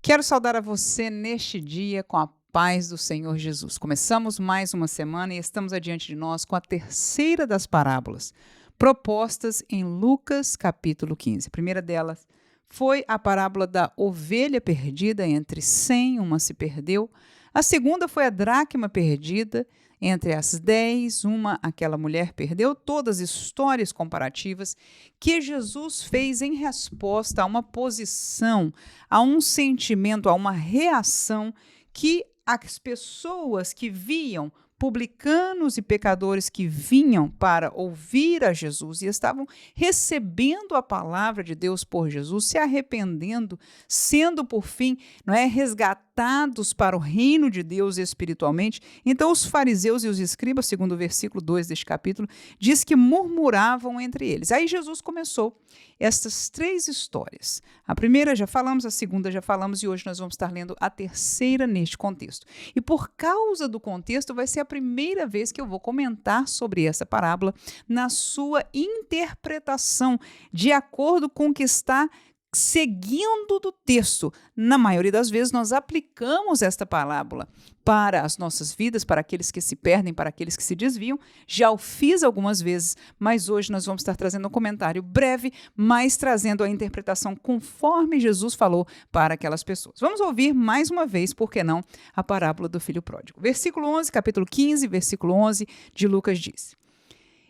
Quero saudar a você neste dia com a paz do Senhor Jesus. Começamos mais uma semana e estamos adiante de nós com a terceira das parábolas propostas em Lucas capítulo 15. A primeira delas foi a parábola da ovelha perdida, entre 100, uma se perdeu. A segunda foi a dracma perdida, entre as 10, aquela mulher perdeu. Todas histórias comparativas que Jesus fez em resposta a uma posição, a um sentimento, a uma reação que as pessoas que viam, publicanos e pecadores que vinham para ouvir a Jesus e estavam recebendo a palavra de Deus por Jesus, se arrependendo, sendo por fim, resgatados para o reino de Deus espiritualmente. Então os fariseus e os escribas, segundo o versículo 2 deste capítulo, diz que murmuravam entre eles. Aí Jesus começou estas três histórias. A primeira já falamos, a segunda já falamos e hoje nós vamos estar lendo a terceira neste contexto. E por causa do contexto, vai ser a primeira vez que eu vou comentar sobre essa parábola na sua interpretação, de acordo com o que está seguindo do texto. Na maioria das vezes, nós aplicamos esta parábola para as nossas vidas, para aqueles que se perdem, para aqueles que se desviam. Já o fiz algumas vezes, mas hoje nós vamos estar trazendo um comentário breve, mas trazendo a interpretação conforme Jesus falou para aquelas pessoas. Vamos ouvir mais uma vez, por que não, a parábola do filho pródigo. Versículo 11, capítulo 15, versículo 11 de Lucas diz: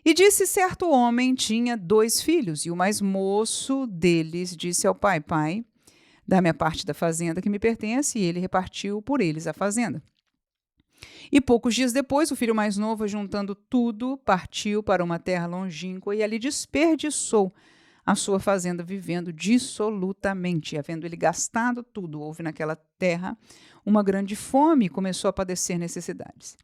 E disse certo homem tinha 2 filhos, e o mais moço deles disse ao pai: Pai, dá-me a parte da fazenda que me pertence, e ele repartiu por eles a fazenda. E poucos dias depois, o filho mais novo, juntando tudo, partiu para uma terra longínqua e ali desperdiçou a sua fazenda, vivendo dissolutamente. E havendo ele gastado tudo, houve naquela terra uma grande fome e começou a padecer necessidades.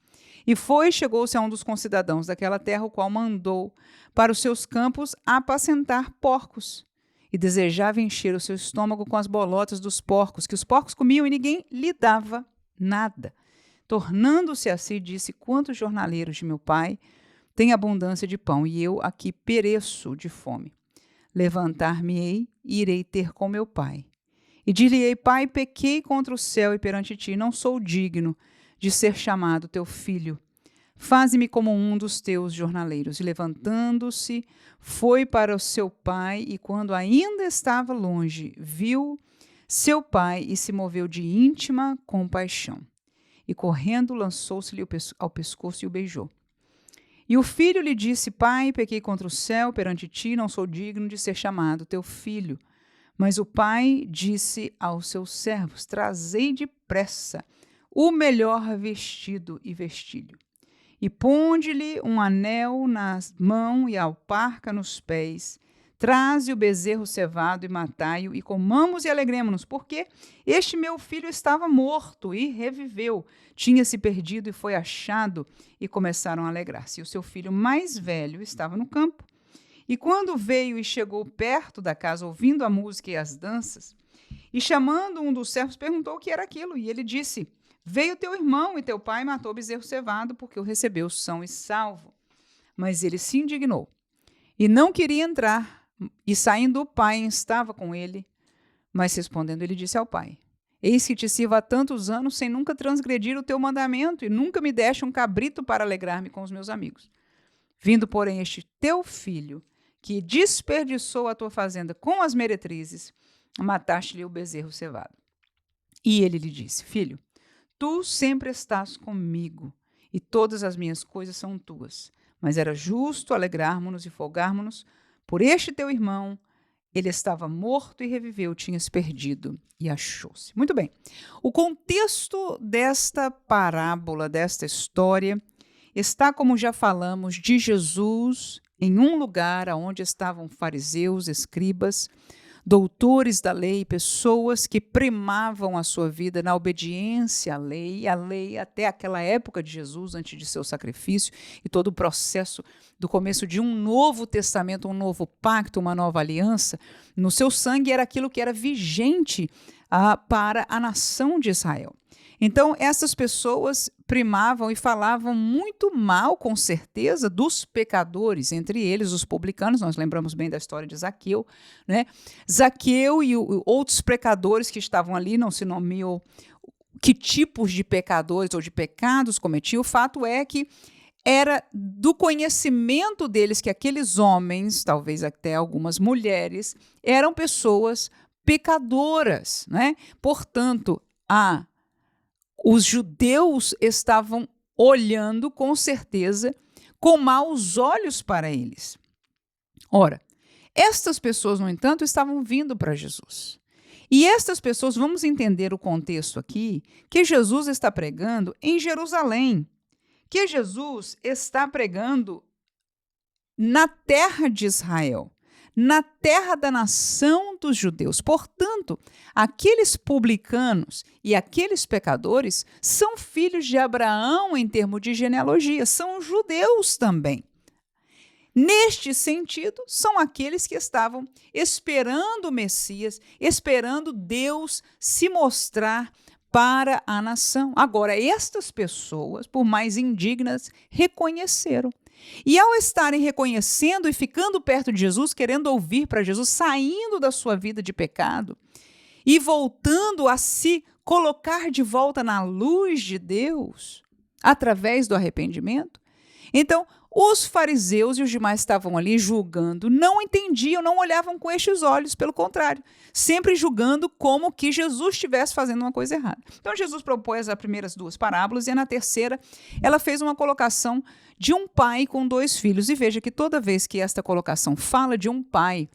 E chegou-se a um dos concidadãos daquela terra, o qual mandou para os seus campos apacentar porcos. E desejava encher o seu estômago com as bolotas dos porcos, que os porcos comiam e ninguém lhe dava nada. Tornando-se a si, disse: Quantos jornaleiros de meu pai têm abundância de pão, e eu aqui pereço de fome. Levantar-me-ei e irei ter com meu pai. E dir-lhe-ei: Pai, pequei contra o céu e perante ti, não sou digno de ser chamado teu filho. Faze-me como um dos teus jornaleiros. E levantando-se, foi para o seu pai, e quando ainda estava longe, viu seu pai e se moveu de íntima compaixão. E correndo, lançou-se-lhe ao pescoço e o beijou. E o filho lhe disse: Pai, pequei contra o céu perante ti, não sou digno de ser chamado teu filho. Mas o pai disse aos seus servos: Trazei depressa o melhor vestido e vestilho. E ponde-lhe um anel na mão e alparca nos pés. Traze o bezerro cevado e matai-o, e comamos e alegremo-nos, porque este meu filho estava morto e reviveu, tinha se perdido e foi achado, e começaram a alegrar-se. E o seu filho mais velho estava no campo. E quando veio e chegou perto da casa, ouvindo a música e as danças, e chamando um dos servos, perguntou o que era aquilo. E ele disse: Veio teu irmão e teu pai matou o bezerro cevado, porque o recebeu são e salvo. Mas ele se indignou e não queria entrar. E saindo o pai estava com ele, mas respondendo ele disse ao pai: Eis que te sirvo há tantos anos sem nunca transgredir o teu mandamento, e nunca me deste um cabrito para alegrar-me com os meus amigos. Vindo, porém, este teu filho, que desperdiçou a tua fazenda com as meretrizes, mataste-lhe o bezerro cevado. E ele lhe disse: Filho, tu sempre estás comigo, e todas as minhas coisas são tuas. Mas era justo alegrarmos-nos e folgarmos-nos por este teu irmão. Ele estava morto e reviveu, tinha se perdido e achou-se. Muito bem. O contexto desta parábola, desta história, está, como já falamos, de Jesus em um lugar onde estavam fariseus, escribas, doutores da lei, pessoas que primavam a sua vida na obediência à lei, até aquela época de Jesus, antes de seu sacrifício, e todo o processo do começo de um novo testamento, um novo pacto, uma nova aliança. No seu sangue era aquilo que era vigente para a nação de Israel. Então, essas pessoas primavam e falavam muito mal, com certeza, dos pecadores, entre eles os publicanos. Nós lembramos bem da história de Zaqueu, né? Zaqueu e outros pecadores que estavam ali, não se nomeou que tipos de pecadores ou de pecados cometiam. O fato é que era do conhecimento deles que aqueles homens, talvez até algumas mulheres, eram pessoas pecadoras, né? Portanto, os judeus estavam olhando, com certeza, com maus olhos para eles. Ora, estas pessoas, no entanto, estavam vindo para Jesus. E estas pessoas, vamos entender o contexto aqui, que Jesus está pregando em Jerusalém, que Jesus está pregando na terra de Israel, na terra da nação dos judeus. Portanto, aqueles publicanos e aqueles pecadores são filhos de Abraão em termos de genealogia, são judeus também. Neste sentido, são aqueles que estavam esperando o Messias, esperando Deus se mostrar para a nação. Agora, estas pessoas, por mais indignas, reconheceram. E ao estarem reconhecendo e ficando perto de Jesus, querendo ouvir para Jesus, saindo da sua vida de pecado e voltando a se colocar de volta na luz de Deus, através do arrependimento, então os fariseus e os demais estavam ali julgando, não entendiam, não olhavam com estes olhos, pelo contrário, sempre julgando como que Jesus estivesse fazendo uma coisa errada. Então Jesus propôs as primeiras duas parábolas e na terceira ela fez uma colocação de um pai com dois filhos. E veja que toda vez que esta colocação fala de um pai,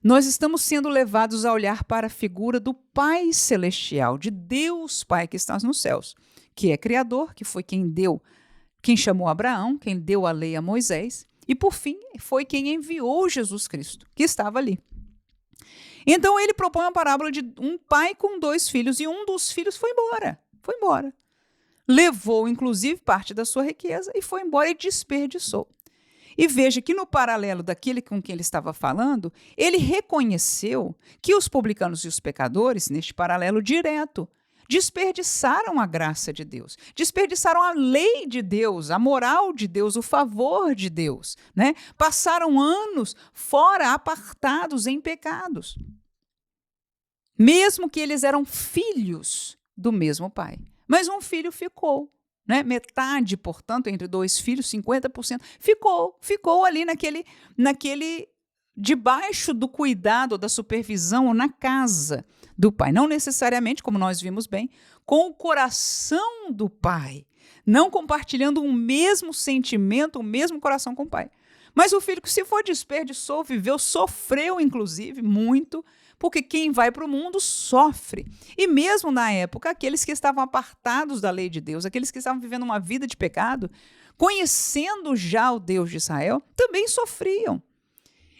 nós estamos sendo levados a olhar para a figura do Pai Celestial, de Deus Pai que está nos céus, que é Criador, que foi quem chamou Abraão, quem deu a lei a Moisés, e por fim foi quem enviou Jesus Cristo, que estava ali. Então ele propõe uma parábola de um pai com dois filhos, e um dos filhos foi embora. Levou, inclusive, parte da sua riqueza e foi embora e desperdiçou. E veja que no paralelo daquele com quem ele estava falando, ele reconheceu que os publicanos e os pecadores, neste paralelo direto, desperdiçaram a graça de Deus, desperdiçaram a lei de Deus, a moral de Deus, o favor de Deus, né? Passaram anos fora, apartados em pecados, mesmo que eles eram filhos do mesmo pai. Mas um filho ficou, né? Metade, portanto, entre dois filhos, 50%, ficou ali naquele debaixo do cuidado, da supervisão, na casa do pai. Não necessariamente, como nós vimos bem, com o coração do pai, não compartilhando o mesmo sentimento, o mesmo coração com o pai. Mas o filho que se foi desperdiçou, viveu, sofreu, inclusive, muito, porque quem vai para o mundo sofre. E mesmo na época, aqueles que estavam apartados da lei de Deus, aqueles que estavam vivendo uma vida de pecado, conhecendo já o Deus de Israel, também sofriam.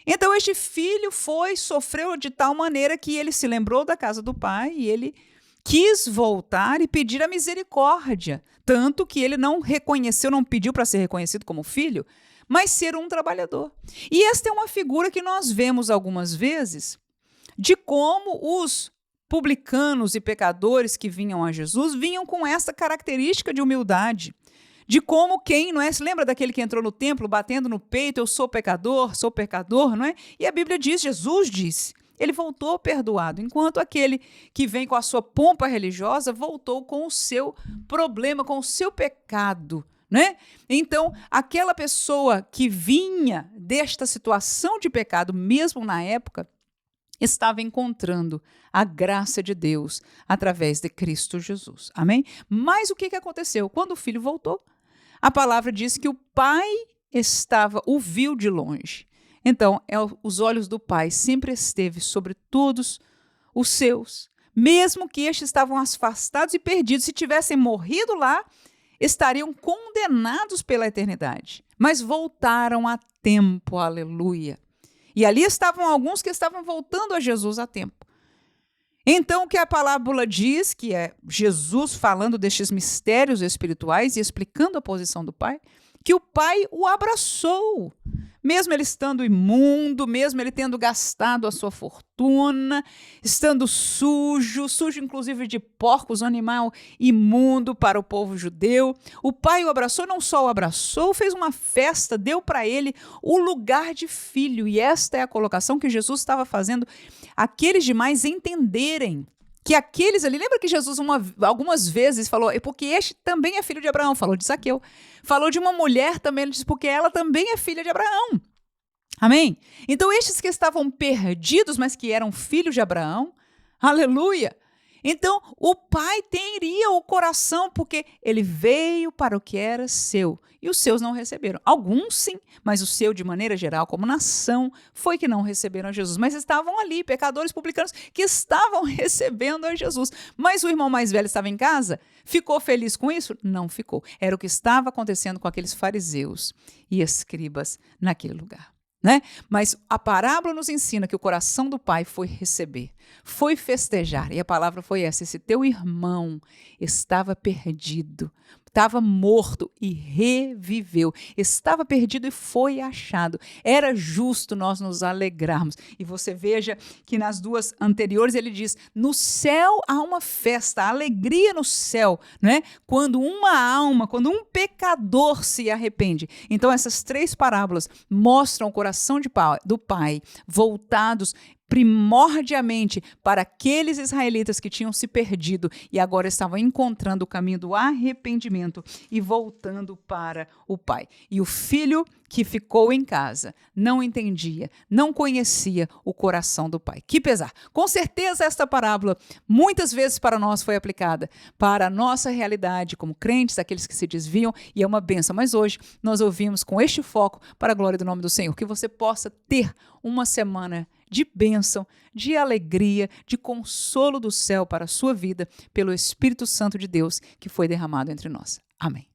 Então este filho sofreu de tal maneira que ele se lembrou da casa do pai e ele quis voltar e pedir a misericórdia, tanto que ele não reconheceu, não pediu para ser reconhecido como filho, mas ser um trabalhador. E esta é uma figura que nós vemos algumas vezes de como os publicanos e pecadores que vinham a Jesus vinham com essa característica de humildade, de como quem, não é? Se lembra daquele que entrou no templo batendo no peito, eu sou pecador, não é? E a Bíblia diz, Jesus disse, ele voltou perdoado, enquanto aquele que vem com a sua pompa religiosa voltou com o seu problema, com o seu pecado, né? Então, aquela pessoa que vinha desta situação de pecado, mesmo na época, estava encontrando a graça de Deus através de Cristo Jesus. Amém? Mas o que aconteceu? Quando o filho voltou, a palavra diz que o pai o viu de longe. Então, os olhos do pai sempre esteve sobre todos os seus, mesmo que estes estavam afastados e perdidos. Se tivessem morrido lá, estariam condenados pela eternidade. Mas voltaram a tempo, aleluia. E ali estavam alguns que estavam voltando a Jesus a tempo. Então, o que a parábola diz, que é Jesus falando destes mistérios espirituais e explicando a posição do pai, que o pai o abraçou, mesmo ele estando imundo, mesmo ele tendo gastado a sua fortuna, estando sujo inclusive de porcos, um animal imundo para o povo judeu. O pai o abraçou, não só o abraçou, fez uma festa, deu para ele o lugar de filho. E esta é a colocação que Jesus estava fazendo aqueles demais entenderem que aqueles ali, lembra que Jesus algumas vezes falou, é porque este também é filho de Abraão, falou de Zaqueu. Falou de uma mulher também, ele disse, porque ela também é filha de Abraão. Amém? Então estes que estavam perdidos, mas que eram filhos de Abraão, aleluia. Então o pai teria o coração, porque ele veio para o que era seu, e os seus não receberam. Alguns sim, mas o seu, de maneira geral, como nação, foi que não receberam a Jesus. Mas estavam ali, pecadores publicanos, que estavam recebendo a Jesus. Mas o irmão mais velho estava em casa? Ficou feliz com isso? Não ficou. Era o que estava acontecendo com aqueles fariseus e escribas naquele lugar. Né? Mas a parábola nos ensina que o coração do pai foi receber, foi festejar, e a palavra foi essa: esse teu irmão estava perdido, estava morto e reviveu, estava perdido e foi achado. Era justo nós nos alegrarmos. E você veja que nas duas anteriores ele diz, no céu há uma festa, há alegria no céu, né? Quando uma alma, quando um pecador se arrepende. Então essas três parábolas mostram o coração do pai voltados primordialmente para aqueles israelitas que tinham se perdido e agora estavam encontrando o caminho do arrependimento e voltando para o pai. E o filho que ficou em casa não entendia, não conhecia o coração do pai. Que pesar! Com certeza esta parábola muitas vezes para nós foi aplicada para a nossa realidade como crentes, aqueles que se desviam, e é uma bênção. Mas hoje nós ouvimos com este foco para a glória do nome do Senhor, que você possa ter uma semana de bênção, de alegria, de consolo do céu para a sua vida, pelo Espírito Santo de Deus que foi derramado entre nós. Amém.